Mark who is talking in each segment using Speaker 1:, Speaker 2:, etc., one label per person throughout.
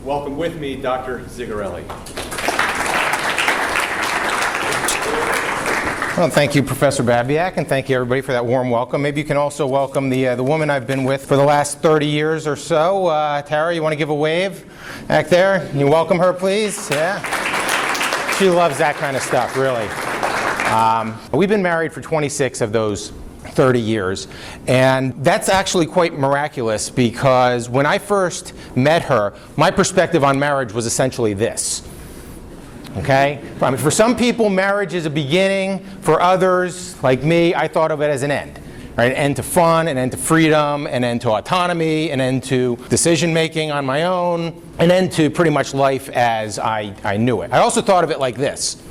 Speaker 1: welcome with me Dr. Zigarelli.
Speaker 2: Well, thank you, Professor Babiak, and thank you, everybody, for that warm welcome. Maybe you can also welcome the woman I've been with for the last 30 years or so. Tara, you want to give a wave back there? Can you welcome her, please? Yeah. She loves that kind of stuff, really. We've been married for 26 of those 30 years, and that's actually quite miraculous because when I first met her, my perspective on marriage was essentially this. Okay? I mean, for some people, marriage is a beginning. For others, like me, I thought of it as an end. Right? An end to fun, an end to freedom, an end to autonomy, an end to decision-making on my own, an end to pretty much life as I knew it. I also thought of it like this.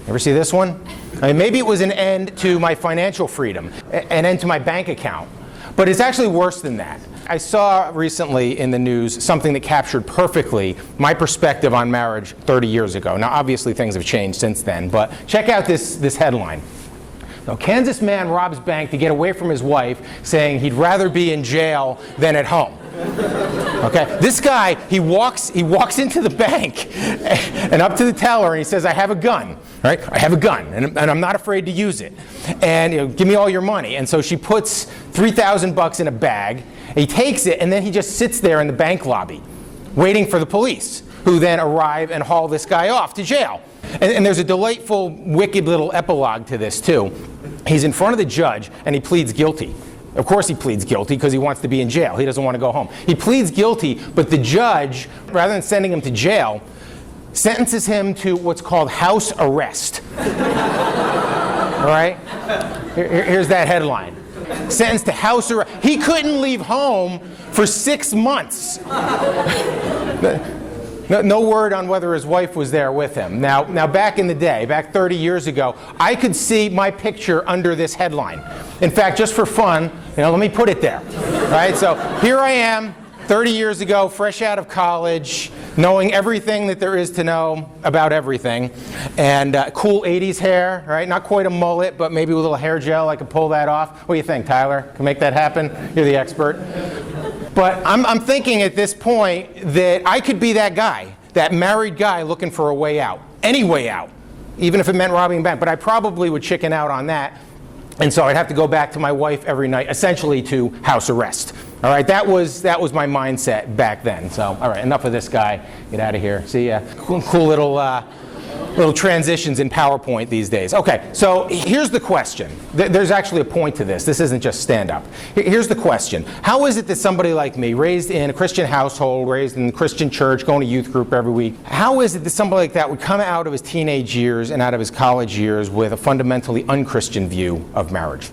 Speaker 2: Ever see this one? I mean, maybe it was an end to my financial freedom, an end to my bank account. But it's actually worse than that. I saw recently in the news something that captured perfectly my perspective on marriage 30 years ago. Now, obviously, things have changed since then, but check out this headline. So, Kansas man robs bank to get away from his wife, saying he'd rather be in jail than at home. Okay, this guy, he walks into the bank and up to the teller and he says, I have a gun, right? I have a gun and I'm not afraid to use it. And give me all your money. And so she puts $3,000 in a bag, he takes it, and then he just sits there in the bank lobby waiting for the police, who then arrive and haul this guy off to jail. And there's a delightful, wicked little epilogue to this too. He's in front of the judge and he pleads guilty. Of course he pleads guilty because he wants to be in jail. He doesn't want to go home. He pleads guilty, but the judge, rather than sending him to jail, sentences him to what's called house arrest. All right? Here's that headline. Sentenced to house arrest. He couldn't leave home for 6 months. No word on whether his wife was there with him. Now, back in the day, back 30 years ago, I could see my picture under this headline. In fact, just for fun, let me put it there. Right? So here I am, 30 years ago, fresh out of college, knowing everything that there is to know about everything, and cool 80s hair, right? Not quite a mullet, but maybe with a little hair gel, I could pull that off. What do you think, Tyler? Can make that happen? You're the expert. But I'm thinking at this point that I could be that guy, that married guy looking for a way out, any way out, even if it meant robbing a bank. But I probably would chicken out on that, and so I'd have to go back to my wife every night, essentially to house arrest. All right, that was my mindset back then. So, all right, enough of this guy. Get out of here. See, cool little transitions in PowerPoint these days. Okay, so here's the question. There's actually a point to this. This isn't just stand-up. Here's the question. How is it that somebody like me, raised in a Christian household, raised in the Christian church, going to youth group every week, how is it that somebody like that would come out of his teenage years and out of his college years with a fundamentally unchristian view of marriage?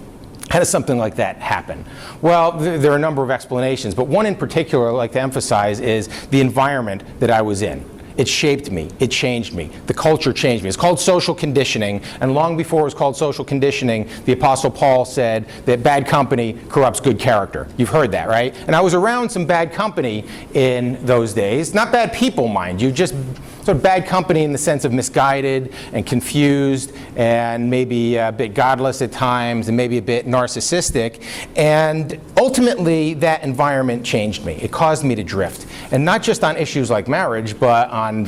Speaker 2: How does something like that happen? Well, there are a number of explanations, but one in particular I'd like to emphasize is the environment that I was in. It shaped me. It changed me. The culture changed me. It's called social conditioning, and long before it was called social conditioning, the Apostle Paul said that bad company corrupts good character. You've heard that, right? And I was around some bad company in those days. Not bad people, mind you, just sort of bad company in the sense of misguided and confused and maybe a bit godless at times and maybe a bit narcissistic. And ultimately, that environment changed me. It caused me to drift. And not just on issues like marriage, but on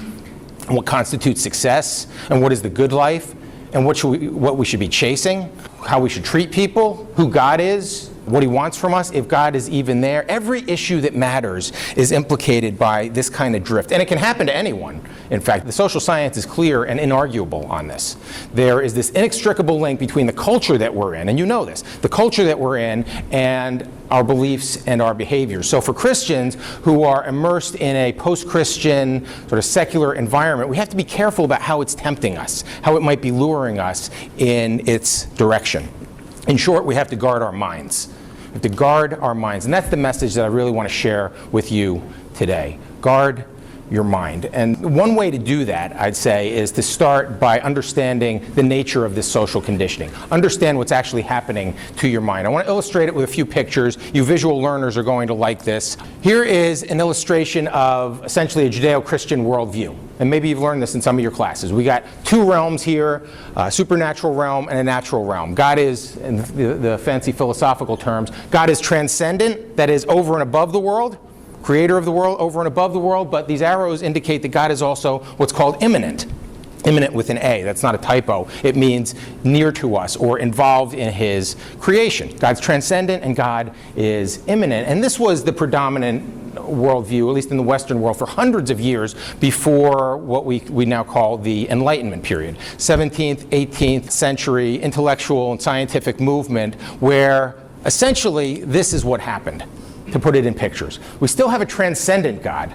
Speaker 2: what constitutes success and what is the good life and what we should be chasing, how we should treat people, who God is, what he wants from us, if God is even there. Every issue that matters is implicated by this kind of drift. And it can happen to anyone. In fact, the social science is clear and inarguable on this. There is this inextricable link between the culture that we're in, and you know this, the culture that we're in and our beliefs and our behaviors. So for Christians who are immersed in a post-Christian sort of secular environment, we have to be careful about how it's tempting us, how it might be luring us in its direction. In short, we have to guard our minds. We have to guard our minds. And that's the message that I really want to share with you today. Guard your mind. And one way to do that, I'd say, is to start by understanding the nature of this social conditioning. Understand what's actually happening to your mind. I want to illustrate it with a few pictures. You visual learners are going to like this. Here is an illustration of essentially a Judeo-Christian worldview. And maybe you've learned this in some of your classes. We got two realms here, a supernatural realm and a natural realm. God is, in the fancy philosophical terms, God is transcendent, that is over and above the world. creator of the world, over and above the world, but these arrows indicate that God is also what's called immanent. Immanent with an A. That's not a typo. It means near to us or involved in his creation. God's transcendent and God is immanent. And this was the predominant worldview, at least in the Western world, for hundreds of years before what we now call the Enlightenment period. 17th, 18th century intellectual and scientific movement where essentially this is what happened, to put it in pictures. We still have a transcendent God,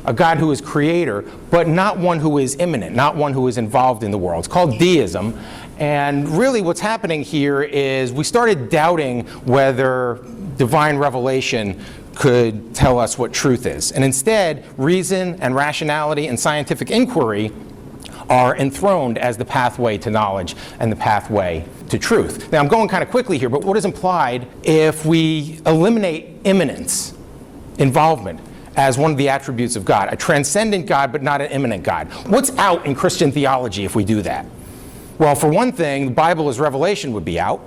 Speaker 2: a God who is creator, but not one who is immanent, not one who is involved in the world. It's called Deism. And really what's happening here is we started doubting whether divine revelation could tell us what truth is. And instead, reason and rationality and scientific inquiry are enthroned as the pathway to knowledge and the pathway to truth. Now, I'm going kind of quickly here, but what is implied if we eliminate immanence, involvement, as one of the attributes of God, a transcendent God but not an immanent God? What's out in Christian theology if we do that? Well, for one thing, the Bible as revelation would be out,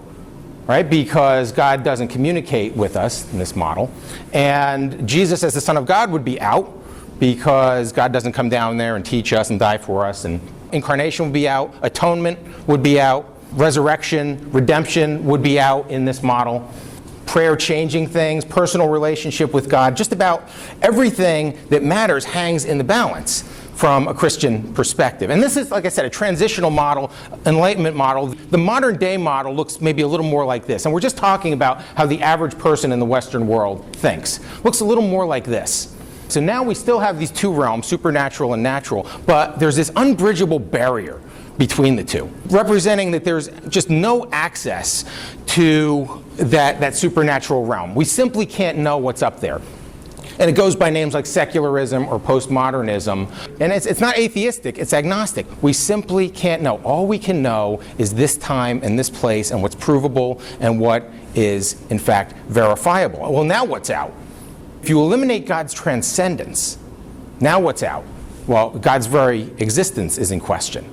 Speaker 2: right? Because God doesn't communicate with us in this model. And Jesus as the Son of God would be out because God doesn't come down there and teach us and die for us. And incarnation would be out, atonement would be out, resurrection, redemption would be out in this model. Prayer changing things, personal relationship with God, just about everything that matters hangs in the balance from a Christian perspective. And this is, like I said, a transitional model, Enlightenment model. The modern day model looks maybe a little more like this. And we're just talking about how the average person in the Western world thinks. Looks a little more like this. So now we still have these two realms, supernatural and natural, but there's this unbridgeable barrier between the two, representing that there's just no access to that supernatural realm. We simply can't know what's up there. And it goes by names like secularism or postmodernism. And it's not atheistic, it's agnostic. We simply can't know. All we can know is this time and this place and what's provable and what is, in fact, verifiable. Well, now what's out? If you eliminate God's transcendence, now what's out? Well, God's very existence is in question.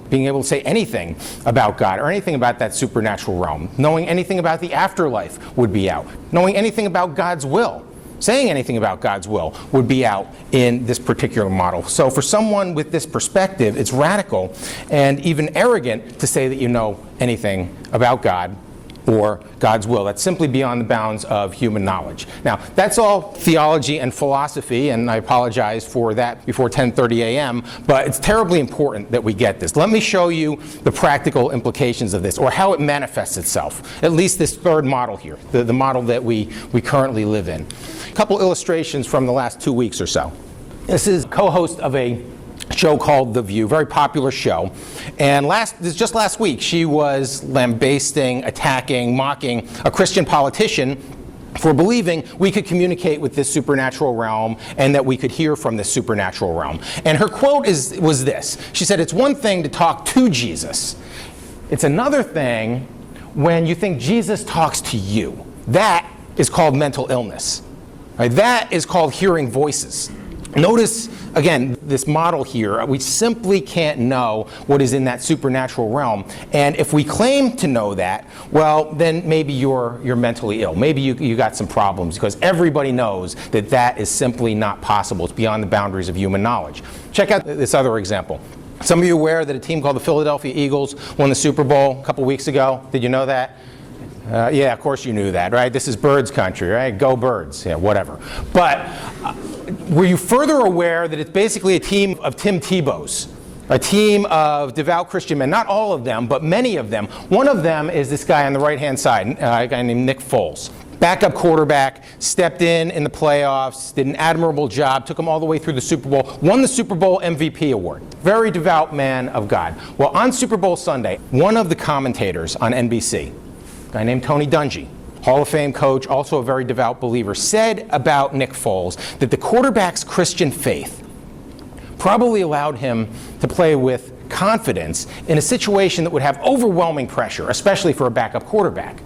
Speaker 2: Being able to say anything about God or anything about that supernatural realm, knowing anything about the afterlife would be out. Knowing anything about God's will, saying anything about God's will would be out in this particular model. So for someone with this perspective, it's radical and even arrogant to say that you know anything about God or God's will. That's simply beyond the bounds of human knowledge. Now, that's all theology and philosophy, and I apologize for that before 10:30 a.m., but it's terribly important that we get this. Let me show you the practical implications of this, or how it manifests itself, at least this third model here, the model that we currently live in. A couple illustrations from the last 2 weeks or so. This is co-host of a show called The View, very popular show. And just last week, she was lambasting, attacking, mocking a Christian politician for believing we could communicate with this supernatural realm and that we could hear from this supernatural realm. And her quote was this. She said, "It's one thing to talk to Jesus. It's another thing when you think Jesus talks to you. That is called mental illness. Right? That is called hearing voices." Notice, again, this model here. We simply can't know what is in that supernatural realm. And if we claim to know that, well, then maybe you're mentally ill. Maybe you got some problems, because everybody knows that that is simply not possible. It's beyond the boundaries of human knowledge. Check out this other example. Some of you aware that a team called the Philadelphia Eagles won the Super Bowl a couple weeks ago? Did you know that? Yeah, of course you knew that, right? This is Birds country, right? Go Birds, yeah, whatever. But were you further aware that it's basically a team of Tim Tebow's? A team of devout Christian men, not all of them, but many of them. One of them is this guy on the right-hand side, a guy named Nick Foles. Backup quarterback, stepped in the playoffs, did an admirable job, took them all the way through the Super Bowl, won the Super Bowl MVP award. Very devout man of God. Well, on Super Bowl Sunday, one of the commentators on NBC, a guy named Tony Dungy, Hall of Fame coach, also a very devout believer, said about Nick Foles that the quarterback's Christian faith probably allowed him to play with confidence in a situation that would have overwhelming pressure, especially for a backup quarterback.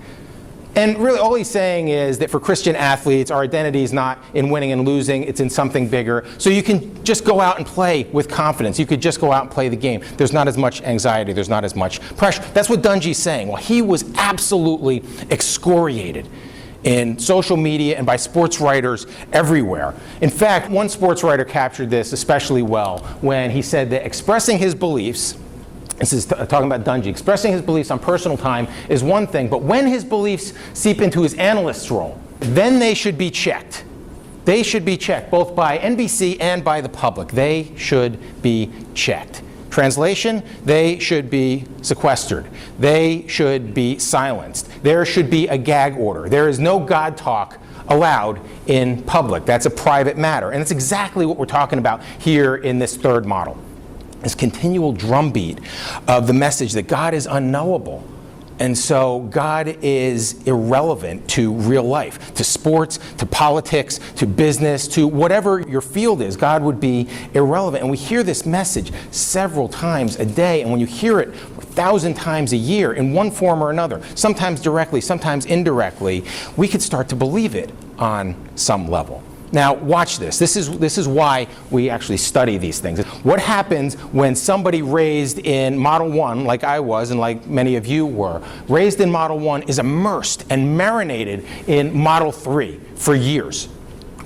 Speaker 2: And really all he's saying is that for Christian athletes, our identity is not in winning and losing, it's in something bigger. So you can just go out and play with confidence. You could just go out and play the game. There's not as much anxiety, there's not as much pressure. That's what Dungy's saying. Well, he was absolutely excoriated in social media and by sports writers everywhere. In fact, one sports writer captured this especially well when he said that expressing his beliefs, this is talking about Dungy, expressing his beliefs on personal time is one thing, but when his beliefs seep into his analyst's role, then they should be checked. They should be checked, both by NBC and by the public. They should be checked. Translation, they should be sequestered. They should be silenced. There should be a gag order. There is no God talk allowed in public. That's a private matter. And it's exactly what we're talking about here in this third model. This continual drumbeat of the message that God is unknowable. And so God is irrelevant to real life, to sports, to politics, to business, to whatever your field is. God would be irrelevant. And we hear this message several times a day. And when you hear it 1,000 times a year in one form or another, sometimes directly, sometimes indirectly, we could start to believe it on some level. Now, watch this. This is why we actually study these things. What happens when somebody raised in Model 1, like I was and like many of you were, raised in Model 1 is immersed and marinated in Model 3 for years?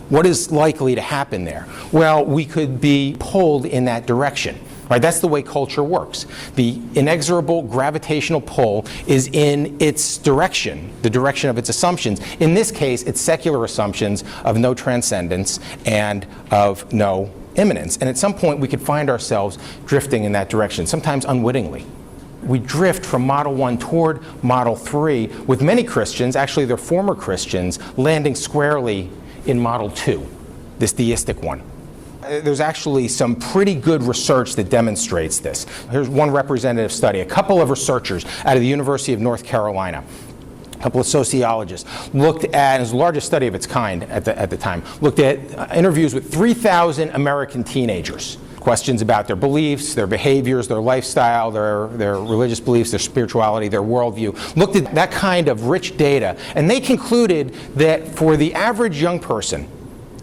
Speaker 2: What is likely to happen there? Well, we could be pulled in that direction. Right? That's the way culture works. The inexorable gravitational pull is in its direction, the direction of its assumptions. In this case, it's secular assumptions of no transcendence and of no immanence. And at some point, we could find ourselves drifting in that direction, sometimes unwittingly. We drift from Model 1 toward Model 3, with many Christians, actually they're former Christians, landing squarely in Model 2, this deistic one. There's actually some pretty good research that demonstrates this. Here's one representative study. A couple of researchers out of the University of North Carolina, a couple of sociologists, looked at, it was the largest study of its kind at the time, looked at interviews with 3,000 American teenagers. Questions about their beliefs, their behaviors, their lifestyle, their religious beliefs, their spirituality, their worldview. Looked at that kind of rich data, and they concluded that for the average young person,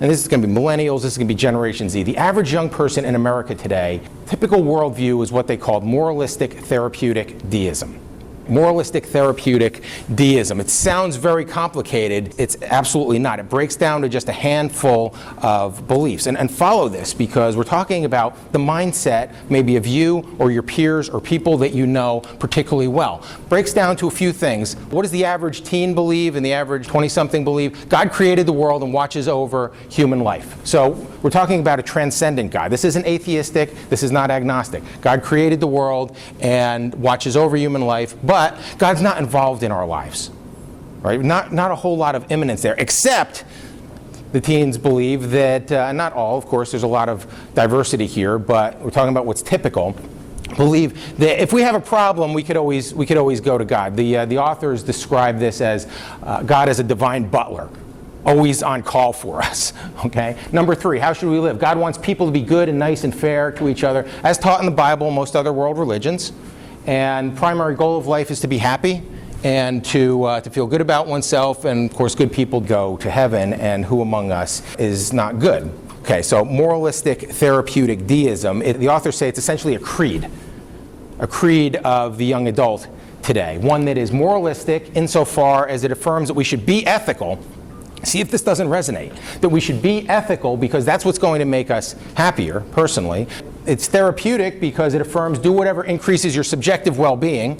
Speaker 2: and this is going to be millennials, this is going to be Generation Z, the average young person in America today, typical worldview is what they called moralistic therapeutic deism. Moralistic therapeutic deism. It sounds very complicated. It's absolutely not. It breaks down to just a handful of beliefs. And follow this, because we're talking about the mindset maybe of you or your peers or people that you know particularly well. Breaks down to a few things. What does the average teen believe and the average 20-something believe? God created the world and watches over human life. So we're talking about a transcendent God. This isn't atheistic. This is not agnostic. God created the world and watches over human life, but God's not involved in our lives, right? Not a whole lot of immanence there, except the teens believe that, not all, of course, there's a lot of diversity here, but we're talking about what's typical, believe that if we have a problem, we could always go to God. The authors describe this as God as a divine butler, always on call for us, okay? Number 3, how should we live? God wants people to be good and nice and fair to each other, as taught in the Bible and most other world religions. And primary goal of life is to be happy and to feel good about oneself. And of course, good people go to heaven, and who among us is not good? Okay, so moralistic therapeutic deism, the authors say it's essentially a creed of the young adult today. One that is moralistic insofar as it affirms that we should be ethical. See if this doesn't resonate. That we should be ethical because that's what's going to make us happier, personally. It's therapeutic because it affirms do whatever increases your subjective well-being,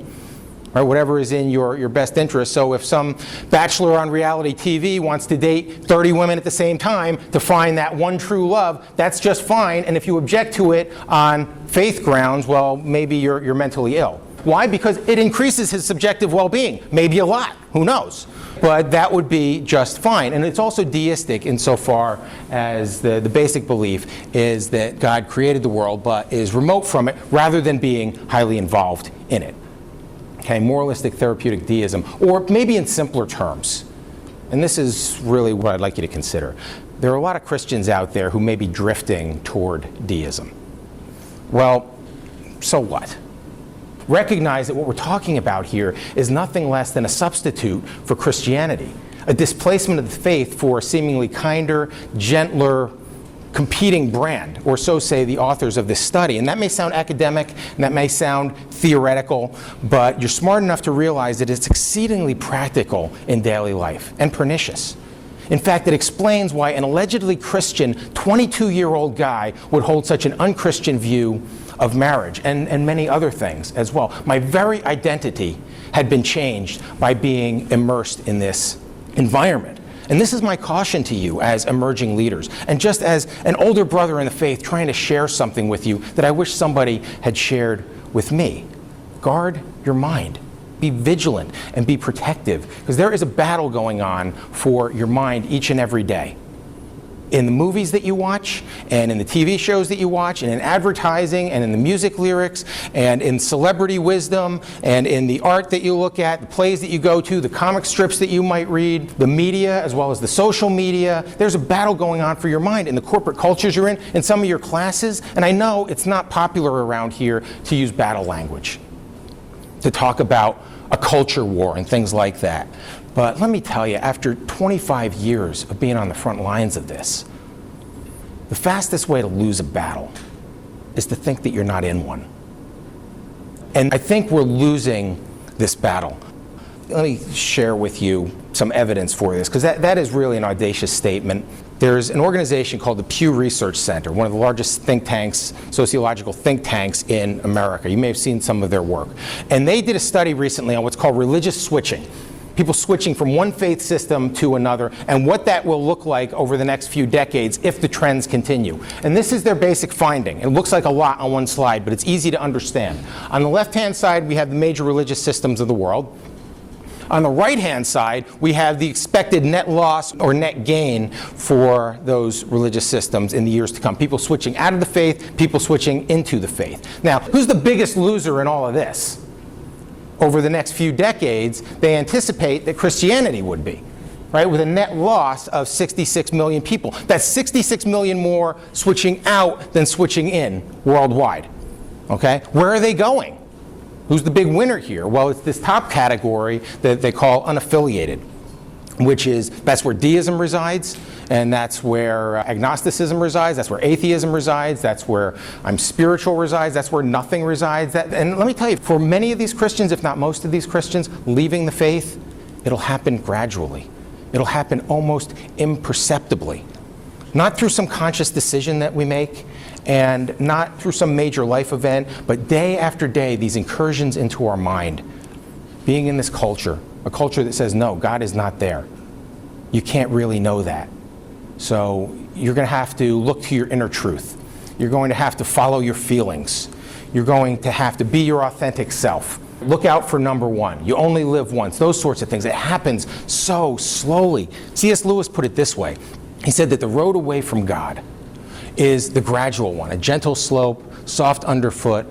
Speaker 2: or whatever is in your best interest. So if some bachelor on reality TV wants to date 30 women at the same time to find that one true love, that's just fine. And if you object to it on faith grounds, well, maybe you're mentally ill. Why? Because it increases his subjective well-being. Maybe a lot. Who knows? But that would be just fine. And it's also deistic insofar as the basic belief is that God created the world but is remote from it rather than being highly involved in it. Okay, moralistic therapeutic deism. Or maybe in simpler terms, and this is really what I'd like you to consider. There are a lot of Christians out there who may be drifting toward deism. Well, so what? Recognize that what we're talking about here is nothing less than a substitute for Christianity, a displacement of the faith for a seemingly kinder, gentler competing brand, or so say the authors of this study. And that may sound academic, and that may sound theoretical, but you're smart enough to realize that it's exceedingly practical in daily life and pernicious. In fact, it explains why an allegedly Christian 22-year-old guy would hold such an unchristian view of marriage and many other things as well. My very identity had been changed by being immersed in this environment. And this is my caution to you as emerging leaders, and just as an older brother in the faith trying to share something with you that I wish somebody had shared with me. Guard your mind. Be vigilant and be protective, because there is a battle going on for your mind each and every day. In the movies that you watch, and in the TV shows that you watch, and in advertising, and in the music lyrics, and in celebrity wisdom, and in the art that you look at, the plays that you go to, the comic strips that you might read, the media, as well as the social media, there's a battle going on for your mind in the corporate cultures you're in some of your classes. And I know it's not popular around here to use battle language, to talk about a culture war and things like that. But let me tell you, after 25 years of being on the front lines of this, the fastest way to lose a battle is to think that you're not in one. And I think we're losing this battle. Let me share with you some evidence for this, because that is really an audacious statement. There's an organization called the Pew Research Center, one of the largest think tanks, sociological think tanks in America. You may have seen some of their work. And they did a study recently on what's called religious switching. People switching from one faith system to another, and what that will look like over the next few decades if the trends continue. And this is their basic finding. It looks like a lot on one slide, but it's easy to understand. On the left-hand side, we have the major religious systems of the world. On the right-hand side, we have the expected net loss or net gain for those religious systems in the years to come. People switching out of the faith, people switching into the faith. Now, who's the biggest loser in all of this? Over the next few decades, they anticipate that Christianity would be, right, with a net loss of 66 million people. That's 66 million more switching out than switching in worldwide. Okay? Where are they going? Who's the big winner here? Well, it's this top category that they call unaffiliated, that's where deism resides, and that's where agnosticism resides, that's where atheism resides, that's where I'm spiritual resides, that's where nothing resides. And let me tell you, for many of these Christians, if not most of these Christians, leaving the faith, it'll happen gradually. It'll happen almost imperceptibly. Not through some conscious decision that we make, and not through some major life event, but day after day, these incursions into our mind, being in this culture, a culture that says, no, God is not there. You can't really know that. So you're going to have to look to your inner truth. You're going to have to follow your feelings. You're going to have to be your authentic self. Look out for number one. You only live once. Those sorts of things. It happens so slowly. C.S. Lewis put it this way. He said that the road away from God is the gradual one, a gentle slope, soft underfoot,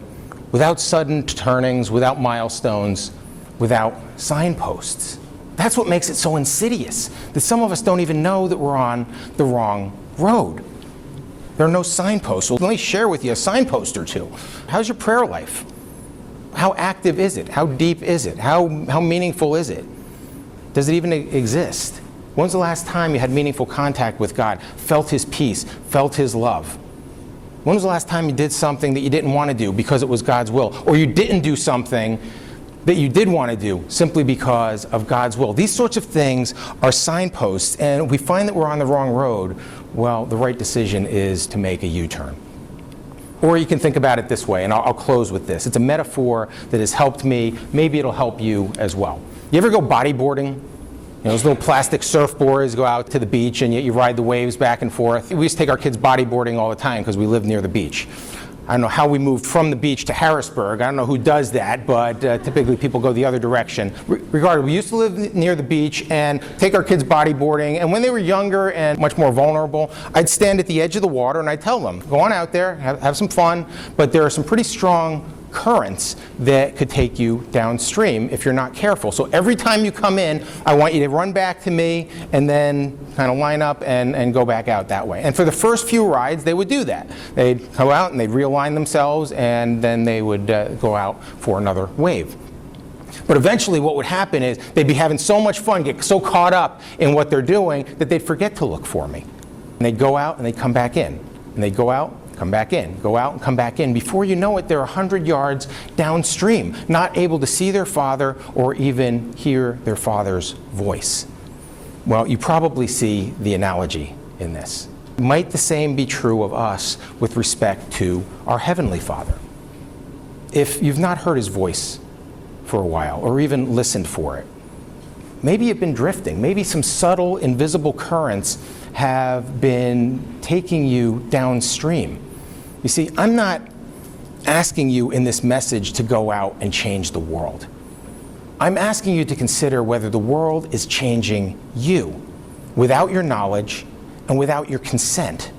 Speaker 2: without sudden turnings, without milestones, without signposts. That's what makes it so insidious, that some of us don't even know that we're on the wrong road. There are no signposts. Well, let me share with you a signpost or two. How's your prayer life? How active is it? How deep is it? How meaningful is it? Does it even exist? When's the last time you had meaningful contact with God, felt His peace, felt His love? When was the last time you did something that you didn't want to do because it was God's will? Or you didn't do something that you did want to do simply because of God's will? These sorts of things are signposts, and if we find that we're on the wrong road, well, the right decision is to make a U-turn. Or you can think about it this way, and I'll close with this. It's a metaphor that has helped me. Maybe it'll help you as well. You ever go bodyboarding? You know, those little plastic surfboards, go out to the beach and you ride the waves back and forth. We used to take our kids bodyboarding all the time because we lived near the beach. I don't know how we moved from the beach to Harrisburg. I don't know who does that, but typically people go the other direction. Regardless, we used to live near the beach and take our kids bodyboarding, and when they were younger and much more vulnerable, I'd stand at the edge of the water and I'd tell them, go on out there, have some fun, but there are some pretty strong currents that could take you downstream if you're not careful. So every time you come in, I want you to run back to me and then kind of line up and go back out that way. And for the first few rides, they would do that. They'd go out and they'd realign themselves, and then they would go out for another wave. But eventually what would happen is they'd be having so much fun, get so caught up in what they're doing, that they'd forget to look for me. And they'd go out and they'd come back in. And they go out, come back in, go out and come back in. Before you know it, they're 100 yards downstream, not able to see their father or even hear their father's voice. Well, you probably see the analogy in this. Might the same be true of us with respect to our Heavenly Father? If you've not heard his voice for a while or even listened for it, maybe you've been drifting. Maybe some subtle, invisible currents have been taking you downstream. You see, I'm not asking you in this message to go out and change the world. I'm asking you to consider whether the world is changing you without your knowledge and without your consent.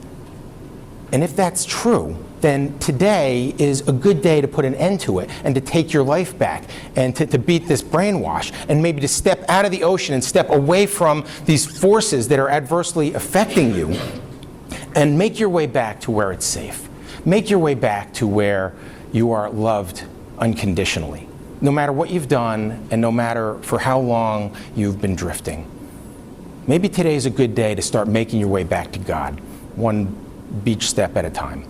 Speaker 2: And if that's true, then today is a good day to put an end to it and to take your life back and to beat this brainwash and maybe to step out of the ocean and step away from these forces that are adversely affecting you and make your way back to where it's safe. Make your way back to where you are loved unconditionally, no matter what you've done and no matter for how long you've been drifting. Maybe today is a good day to start making your way back to God, one beach step at a time.